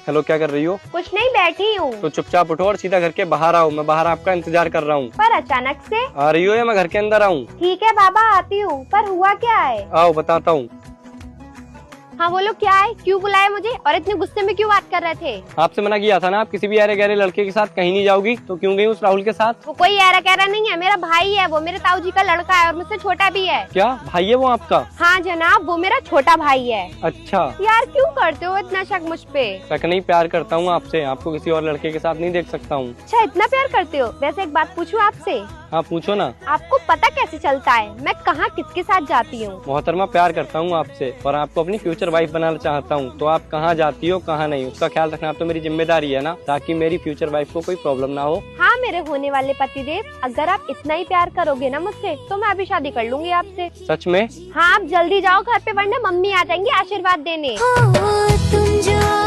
Hello, क्या कर रही हो? कुछ नहीं, बैठी हूँ। तो चुपचाप उठो और सीधा घर के बाहर आओ। मैं बाहर आपका इंतजार कर रहा हूँ। पर अचानक से? आ रही हो या मैं घर के अंदर आऊँ? ठीक है बाबा, आती हूँ। पर हुआ क्या है? आओ बताता हूँ। हाँ बोलो, क्या है? क्यों बुलाया मुझे और इतने गुस्से में क्यों बात कर रहे थे? आपसे मना किया था ना, आप किसी भी अरे गहरे लड़के के साथ कहीं नहीं जाओगी, तो क्यों गई उस राहुल के साथ? वो कोई ऐरा कहरा नहीं है, मेरा भाई है। वो मेरे ताऊ जी का लड़का है और मुझसे छोटा भी है। क्या भाई है वो आपका? हाँ जनाब, वो मेरा छोटा भाई है। अच्छा। यार क्यों करते हो इतना शक मुझ पे? शक नहीं, प्यार करता हूँ आपसे। आपको किसी और लड़के के साथ नहीं देख सकता हूँ। अच्छा, इतना प्यार करते हो? वैसे एक बात पूछूं आपसे? हाँ पूछो ना। आपको पता कैसे चलता है मैं कहाँ किसके साथ जाती हूँ? मोहतरमा, प्यार करता हूँ आपसे और आपको अपनी फ्यूचर वाइफ बनाना चाहता हूँ। तो आप कहाँ जाती हो कहाँ नहीं, उसका ख्याल रखना तो मेरी जिम्मेदारी है ना, ताकि मेरी फ्यूचर वाइफ को कोई प्रॉब्लम ना हो। हाँ मेरे होने वाले पतिदेव, अगर आप इतना ही प्यार करोगे ना मुझसे, तो मैं अभी शादी कर लूंगी आपसे। सच में? हाँ आप जल्दी जाओ घर पे, वरना मम्मी आ जाएंगी आशीर्वाद देने। तुम जो